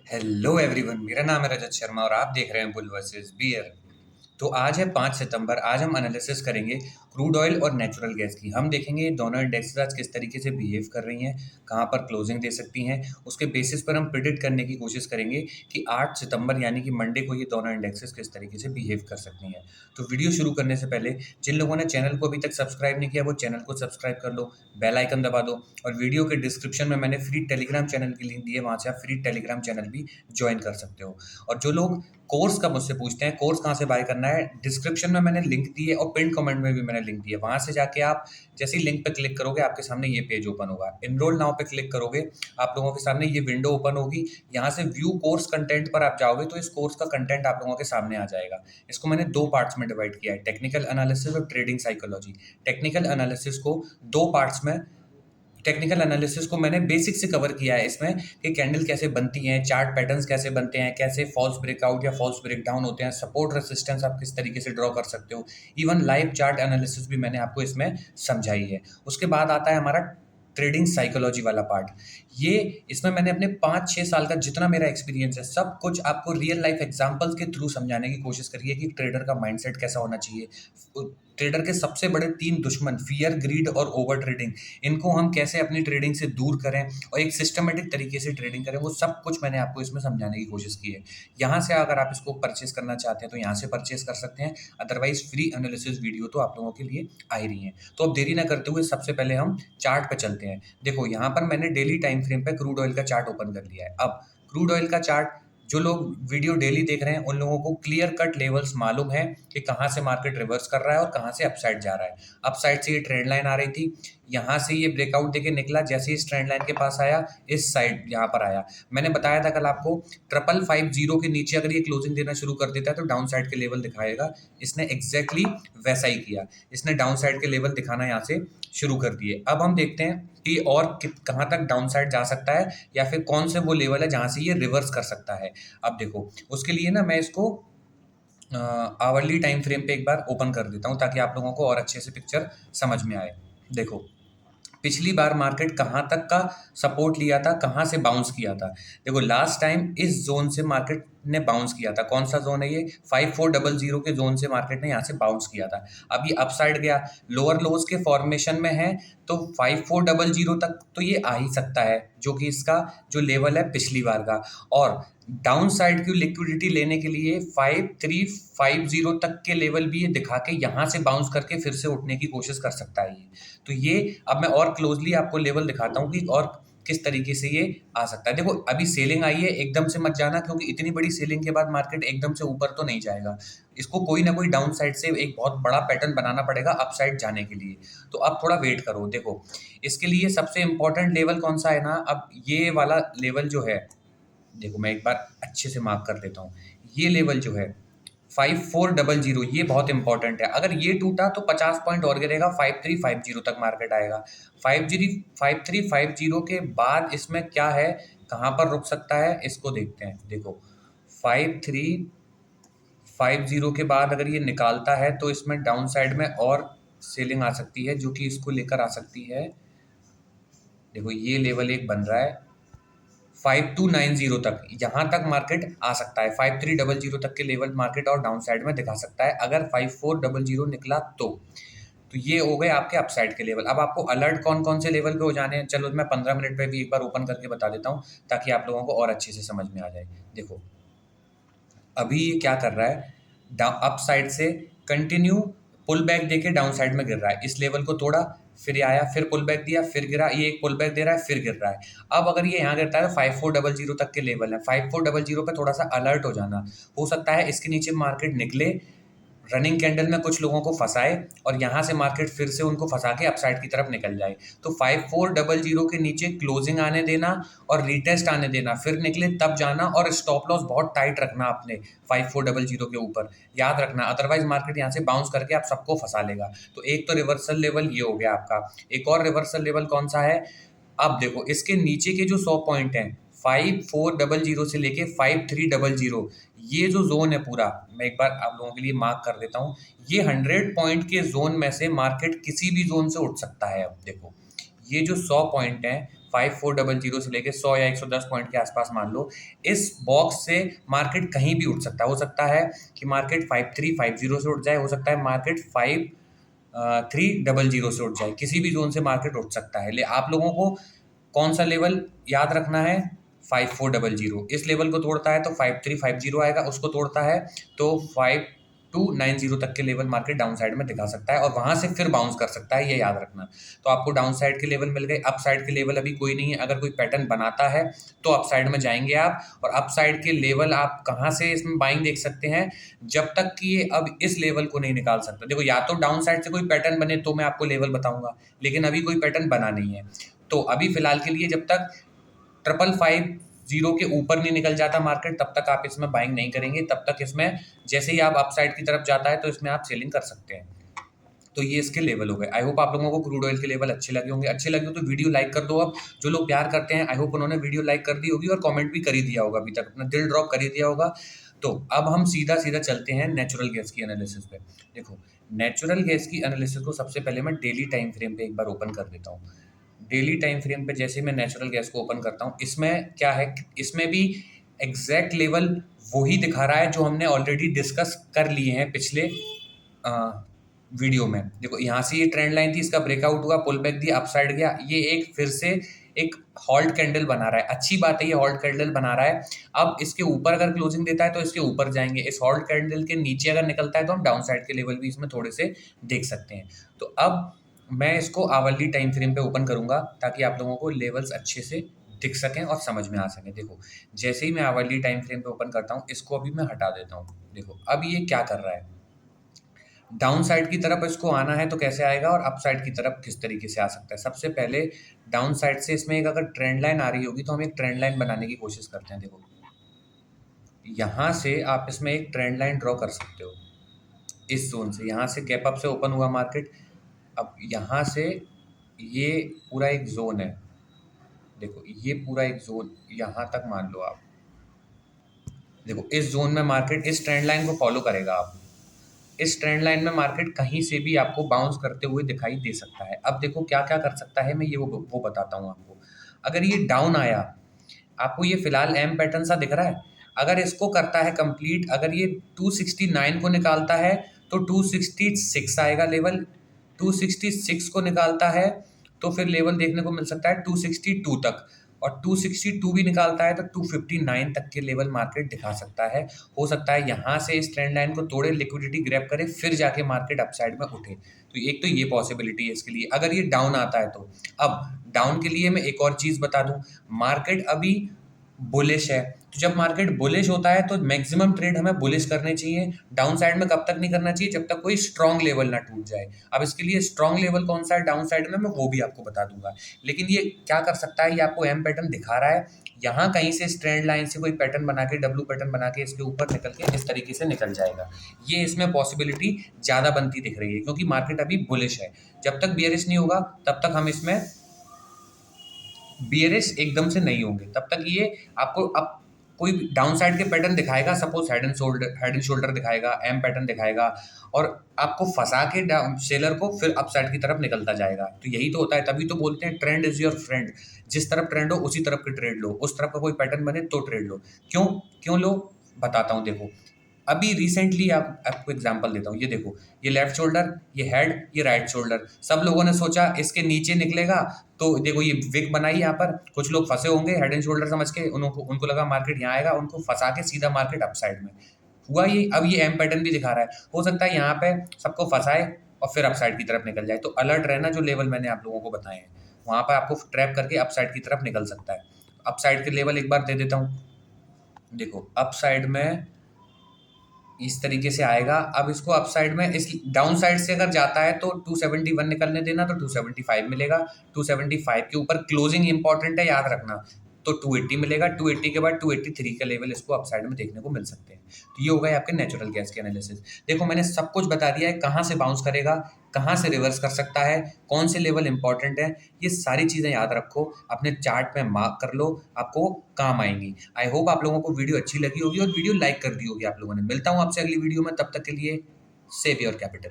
Hello everyone, मेरा नाम है रजत शर्मा और आप देख रहे हैं बुल वर्सेस बियर। तो आज है 5 सितंबर। आज हम एनालिसिस करेंगे क्रूड ऑयल और नेचुरल गैस की। हम देखेंगे ये दोनों इंडेक्सेस आज किस तरीके से बिहेव कर रही हैं, कहाँ पर क्लोजिंग दे सकती हैं। उसके बेसिस पर हम प्रिडिक्ट करने की कोशिश करेंगे कि 8 सितंबर यानी कि मंडे को ये दोनों इंडेक्सेस किस तरीके से बिहेव कर सकती हैं। तो वीडियो शुरू करने से पहले जिन लोगों ने चैनल को अभी तक सब्सक्राइब नहीं किया वो चैनल को सब्सक्राइब कर लो, बेल आइकन दबा दो और वीडियो के डिस्क्रिप्शन में मैंने फ्री टेलीग्राम चैनल की लिंक दी है, वहाँ से आप फ्री टेलीग्राम चैनल भी ज्वाइन कर सकते हो। और जो लोग कोर्स का मुझसे पूछते हैं कोर्स कहाँ से बाय करना है, डिस्क्रिप्शन में मैंने लिंक दी है और पिन कमेंट में भी मैंने लिंक दी है। वहाँ से जाके आप जैसे ही लिंक पे क्लिक करोगे आपके सामने ये पेज ओपन होगा। इनरोल नाउ पे क्लिक करोगे, आप लोगों के सामने ये विंडो ओपन होगी। यहाँ से व्यू कोर्स कंटेंट पर आप जाओगे तो इस कोर्स का कंटेंट आप लोगों के सामने आ जाएगा। इसको मैंने 2 पार्ट्स में डिवाइड किया है, टेक्निकल एनालिसिस और ट्रेडिंग साइकोलॉजी। टेक्निकल एनालिसिस को 2 पार्ट्स में टेक्निकल एनालिसिस को मैंने बेसिक से कवर किया है इसमें कि कैंडल कैसे बनती हैं, चार्ट पैटर्न्स कैसे बनते हैं, कैसे फॉल्स ब्रेकआउट या फॉल्स ब्रेकडाउन होते हैं, सपोर्ट रेसिस्टेंस आप किस तरीके से ड्रॉ कर सकते हो। इवन लाइव चार्ट एनालिसिस भी मैंने आपको इसमें समझाई है। उसके बाद आता है हमारा ट्रेडिंग साइकोलॉजी वाला पार्ट। ये इसमें मैंने अपने 5-6 साल का जितना मेरा एक्सपीरियंस है सब कुछ आपको रियल लाइफ एग्जांपल्स के थ्रू समझाने की कोशिश करी है कि ट्रेडर का माइंडसेट कैसा होना चाहिए। ट्रेडर के सबसे बड़े 3 दुश्मन फियर, ग्रीड और ओवर ट्रेडिंग, इनको हम कैसे अपनी ट्रेडिंग से दूर करें और एक सिस्टमेटिक तरीके से ट्रेडिंग करें, वो सब कुछ मैंने आपको इसमें समझाने की कोशिश की है। यहाँ से अगर आप इसको परचेस करना चाहते हैं तो यहाँ से परचेस कर सकते हैं, अदरवाइज फ्री एनालिसिस वीडियो तो आप लोगों के लिए आ ही रही हैं। तो अब देरी ना करते हुए सबसे पहले हम चार्ट पे चलते हैं। देखो यहाँ पर मैंने डेली टाइम फ्रेम पे क्रूड ऑयल का चार्ट ओपन कर लिया है। अब क्रूड ऑयल का चार्ट जो लोग वीडियो डेली देख रहे हैं उन लोगों को क्लियर कट लेवल्स मालूम है कि कहाँ से मार्केट रिवर्स कर रहा है और कहाँ से अपसाइड जा रहा है। अपसाइड से ये ट्रेंड लाइन आ रही थी, यहाँ से ये ब्रेकआउट देके निकला, जैसे इस ट्रेंड लाइन के पास आया इस साइड यहाँ पर आया। मैंने बताया था कल आपको 5550 के नीचे अगर ये क्लोजिंग देना शुरू कर देता है तो डाउन साइड के लेवल दिखाएगा। इसने एग्जैक्टली वैसा ही किया, इसने डाउन साइड के लेवल दिखाना यहाँ से शुरू कर दिए। अब हम देखते हैं कि और कहाँ तक डाउन साइड जा सकता है या फिर कौन से वो लेवल है जहाँ से ये रिवर्स कर सकता है। अब देखो उसके लिए ना मैं इसको आवरली टाइम फ्रेम पे एक बार ओपन कर देता हूँ ताकि आप लोगों को और अच्छे से पिक्चर समझ में आए। देखो पिछली बार मार्केट कहाँ तक का सपोर्ट लिया था, कहाँ से बाउंस किया था। देखो लास्ट टाइम इस जोन से मार्केट ने बाउंस किया था। कौन सा जोन है ये? 5400 के जोन से मार्केट ने यहाँ से बाउंस किया था। अब ये अपसाइड गया, लोअर लोज के फॉर्मेशन में है तो 5400 तक तो ये आ ही सकता है, जो कि इसका जो लेवल है पिछली बार का। और डाउन साइड की लिक्विडिटी लेने के लिए 5350 तक के लेवल भी ये दिखा के यहाँ से बाउंस करके फिर से उठने की कोशिश कर सकता है ये। तो ये अब मैं और क्लोजली आपको लेवल दिखाता हूँ कि और किस तरीके से ये आ सकता है। देखो अभी सेलिंग आई है, एकदम से मत जाना क्योंकि इतनी बड़ी सेलिंग के बाद मार्केट एकदम से ऊपर तो नहीं जाएगा। इसको कोई ना कोई डाउन साइड से एक बहुत बड़ा पैटर्न बनाना पड़ेगा अप साइड जाने के लिए। तो अब थोड़ा वेट करो। देखो इसके लिए सबसे इंपॉर्टेंट लेवल कौन सा है ना, अब ये वाला लेवल जो है, देखो मैं एक बार अच्छे से मार्क कर देता हूँ। ये लेवल जो है 5400, ये बहुत इंपॉर्टेंट है। अगर ये टूटा तो 50 पॉइंट और गिरेगा, 5350 तक मार्केट आएगा। 5350 के बाद इसमें क्या है, कहाँ पर रुक सकता है इसको देखते हैं। देखो 5350 के बाद अगर ये निकालता है तो इसमें डाउन साइड में और सेलिंग आ सकती है जो कि इसको लेकर आ सकती है। देखो ये लेवल एक बन रहा है 5290 तक, यहाँ तक मार्केट आ सकता है। 5300 तक के लेवल मार्केट और डाउन साइड में दिखा सकता है अगर 5400 निकला तो ये हो गए आपके अपसाइड के लेवल। अब आपको अलर्ट कौन कौन से लेवल पे हो जाने हैं, चलो मैं 15 मिनट पे भी एक बार ओपन करके बता देता हूँ ताकि आप लोगों को और अच्छे से समझ में आ जाए। देखो अभी ये क्या कर रहा है, अप साइड से कंटिन्यू पुल बैक देके डाउन साइड में गिर रहा है। इस लेवल को तोड़ा, फिर आया, फिर पुल बैक दिया, फिर गिरा, ये एक पुल बैक दे रहा है, फिर गिर रहा है। अब अगर ये यहाँ गिरता है तो 5400 तक के लेवल है। 5400 पे थोड़ा सा अलर्ट हो जाना। हो सकता है इसके नीचे मार्केट निकले, रनिंग कैंडल में कुछ लोगों को फंसाए और यहाँ से मार्केट फिर से उनको फंसा के अपसाइड की तरफ निकल जाए। तो 5400 के नीचे क्लोजिंग आने देना और रीटेस्ट आने देना, फिर निकले तब जाना और स्टॉप लॉस बहुत टाइट रखना अपने 5400 के ऊपर, याद रखना। अदरवाइज मार्केट यहाँ से बाउंस करके आप सबको फंसा लेगा। तो एक तो रिवर्सल लेवल ये हो गया आपका। एक और रिवर्सल लेवल कौन सा है, अब देखो इसके नीचे के जो 100 पॉइंट हैं 5400 से लेके 5300, ये जो जोन है पूरा, मैं एक बार आप लोगों के लिए मार्क कर देता हूँ। ये 100 पॉइंट के जोन में से मार्केट किसी भी जोन से उठ सकता है। अब देखो ये जो 100 पॉइंट हैं 5400 से लेके 100 या 110 पॉइंट के आसपास मान लो, इस बॉक्स से मार्केट कहीं भी उठ सकता है। हो सकता है कि मार्केट 5350 से उठ जाए, हो सकता है मार्केट 5300 से उठ जाए, किसी भी जोन से मार्केट उठ सकता है। ले आप लोगों को कौन सा लेवल याद रखना है? 5400। इस लेवल को तोड़ता है तो 5350 आएगा, उसको तोड़ता है तो 5290 तक के लेवल मार्केट डाउन साइड में दिखा सकता है और वहां से फिर बाउंस कर सकता है, ये याद रखना। तो आपको डाउन साइड के लेवल मिल गए, अप साइड के लेवल अभी कोई नहीं है। अगर कोई पैटर्न बनाता है तो अप साइड में जाएंगे आप, और अप साइड के लेवल आप कहाँ से इसमें बाइंग देख सकते हैं? जब तक कि ये अब इस लेवल को नहीं निकाल सकता। देखो, या तो डाउन साइड से कोई पैटर्न बने तो मैं आपको लेवल बताऊंगा, लेकिन अभी कोई पैटर्न बना नहीं है। तो अभी फिलहाल के लिए जब तक 5550 के ऊपर नहीं निकल जाता मार्केट, तब तक आप इसमें बाइंग नहीं करेंगे। तब तक इसमें जैसे ही आप अपसाइड की तरफ जाता है तो इसमें आप सेलिंग कर सकते हैं। तो ये इसके लेवल हो गए। आई होप आप लोगों को क्रूड ऑयल के लेवल अच्छे लगे होंगे। अच्छे लगे हो तो वीडियो लाइक कर दो। अब जो लोग प्यार करते हैं, आई होप उन्होंने वीडियो लाइक कर दी होगी और कमेंट भी कर ही दिया होगा, अभी तक अपना दिल ड्रॉप कर ही दिया होगा। तो अब हम सीधा सीधा चलते हैं नेचुरल गैस की एनालिसिस पे। देखो, नेचुरल गैस की एनालिसिस को सबसे पहले मैं डेली टाइम फ्रेम पे एक बार ओपन कर देता हूँ। डेली टाइम फ्रेम पे जैसे मैं नेचुरल गैस को ओपन करता हूँ, इसमें क्या है, इसमें भी एग्जैक्ट लेवल वही दिखा रहा है जो हमने ऑलरेडी डिस्कस कर लिए हैं पिछले वीडियो में। देखो, यहाँ से ये ट्रेंड लाइन थी, इसका ब्रेकआउट हुआ, पुल बैक दिया, अपसाइड गया, ये एक फिर से एक हॉल्ट कैंडल बना रहा है। अच्छी बात है, ये हॉल्ट कैंडल बना रहा है। अब इसके ऊपर अगर क्लोजिंग देता है तो इसके ऊपर जाएंगे। इस हॉल्ट कैंडल के नीचे अगर निकलता है तो हम डाउन साइड के लेवल भी इसमें थोड़े से देख सकते हैं। तो अब मैं इसको आवरली टाइम फ्रेम पे ओपन करूंगा ताकि आप लोगों को लेवल्स अच्छे से दिख सकें और समझ में आ सकें। देखो, जैसे ही मैं आवरली टाइम फ्रेम पे ओपन करता हूँ, इसको अभी मैं हटा देता हूँ। देखो, अब ये क्या कर रहा है, डाउन साइड की तरफ इसको आना है तो कैसे आएगा, और अप साइड की तरफ किस तरीके से आ सकता है। सबसे पहले डाउन साइड से इसमें एक अगर ट्रेंड लाइन आ रही होगी तो हम एक ट्रेंड लाइन बनाने की कोशिश करते हैं। देखो, यहाँ से आप इसमें एक ट्रेंड लाइन ड्रॉ कर सकते हो इस जोन से। यहाँ से गैप अप से ओपन हुआ मार्केट, अब यहाँ से ये पूरा एक जोन है। देखो, ये पूरा एक जोन यहाँ तक मान लो आप। देखो, इस जोन में मार्केट इस ट्रेंड लाइन को फॉलो करेगा। आप इस ट्रेंड लाइन में मार्केट कहीं से भी आपको बाउंस करते हुए दिखाई दे सकता है। अब देखो क्या क्या कर सकता है, मैं ये वो बताता हूँ आपको। अगर ये डाउन आया, आपको ये फिलहाल एम पैटर्न सा दिख रहा है, अगर इसको करता है कंप्लीट, अगर ये 269 को निकालता है तो 266 आएगा लेवल। 266 को निकालता है तो फिर लेवल देखने को मिल सकता है 262 तक, और 262 भी निकालता है तो 259 तक के लेवल मार्केट दिखा सकता है। हो सकता है यहाँ से इस ट्रेंड लाइन को तोड़े, लिक्विडिटी ग्रैब करे, फिर जाके मार्केट अपसाइड में उठे। तो एक तो ये पॉसिबिलिटी है इसके लिए, अगर ये डाउन आता है तो। अब डाउन के लिए मैं एक और चीज़ बता दूं, मार्केट अभी बुलिश है, तो जब मार्केट बुलिश होता है तो मैक्सिमम ट्रेड हमें बुलिश करने चाहिए। डाउन साइड में कब तक नहीं करना चाहिए, जब तक कोई स्ट्रांग लेवल ना टूट जाए। अब इसके लिए स्ट्रांग लेवल कौन सा है डाउन साइड में, मैं वो भी आपको बता दूंगा। लेकिन ये क्या कर सकता है, ये आपको एम पैटर्न दिखा रहा है, यहाँ कहीं से स्ट्रेंड लाइन से कोई पैटर्न बना के, डब्ल्यू पैटर्न बना के इसके ऊपर निकल के इस तरीके से निकल जाएगा। ये इसमें पॉसिबिलिटी ज़्यादा बनती दिख रही है क्योंकि मार्केट अभी बुलिश है। जब तक बियरिश नहीं होगा तब तक हम इसमें बियरिश एकदम से नहीं होंगे। तब तक ये आपको अब कोई डाउन साइड के पैटर्न दिखाएगा, सपोज हेड एंड शोल्डर दिखाएगा, एम पैटर्न दिखाएगा, और आपको फंसा के सेलर को फिर अप साइड की तरफ निकलता जाएगा। तो यही तो होता है, तभी तो बोलते हैं ट्रेंड इज योर फ्रेंड। जिस तरफ ट्रेंड हो उसी तरफ के ट्रेड लो, उस तरफ का कोई पैटर्न बने तो ट्रेड लो। क्यों क्यों लो, बताता हूँ। देखो, अभी रिसेंटली आपको एग्जांपल देता हूँ। ये देखो, ये लेफ्ट शोल्डर, ये हेड, ये राइट शोल्डर। सब लोगों ने सोचा इसके नीचे निकलेगा, तो देखो ये विक बनाई यहाँ पर। कुछ लोग फंसे होंगे हेड एंड शोल्डर समझ के, उनको लगा मार्केट यहाँ आएगा, उनको फंसा के सीधा मार्केट अपसाइड में हुआ। ये अब ये एम पैटर्न भी दिखा रहा है। हो सकता है यहाँ पे सबको फंसाए और फिर अपसाइड की तरफ निकल जाए। तो अलर्ट रहना, जो लेवल मैंने आप लोगों को बताए हैं वहाँ पर आपको ट्रैप करके अपसाइड की तरफ निकल सकता है। अपसाइड के लेवल एक बार दे देता हूँ। देखो, अपसाइड में इस तरीके से आएगा। अब इसको अप साइड में, इस डाउन साइड से अगर जाता है तो 271 निकलने देना, तो 275 मिलेगा। 275 के ऊपर क्लोजिंग इंपॉर्टेंट है, याद रखना। तो 280 मिलेगा। 280 के बाद 283 का लेवल इसको अप साइड में देखने को मिल सकते हैं। तो ये हो गए आपके नेचुरल गैस के एनालिसिस। देखो, मैंने सब कुछ बता दिया है, कहाँ से बाउंस करेगा, कहाँ से रिवर्स कर सकता है, कौन से लेवल इंपॉर्टेंट है। ये सारी चीज़ें याद रखो, अपने चार्ट में मार्क कर लो, आपको काम आएंगी। आई होप आप लोगों को वीडियो अच्छी लगी होगी और वीडियो लाइक कर दी होगी आप लोगों ने। मिलता हूँ आपसे अगली वीडियो में, तब तक के लिए सेव योर कैपिटल।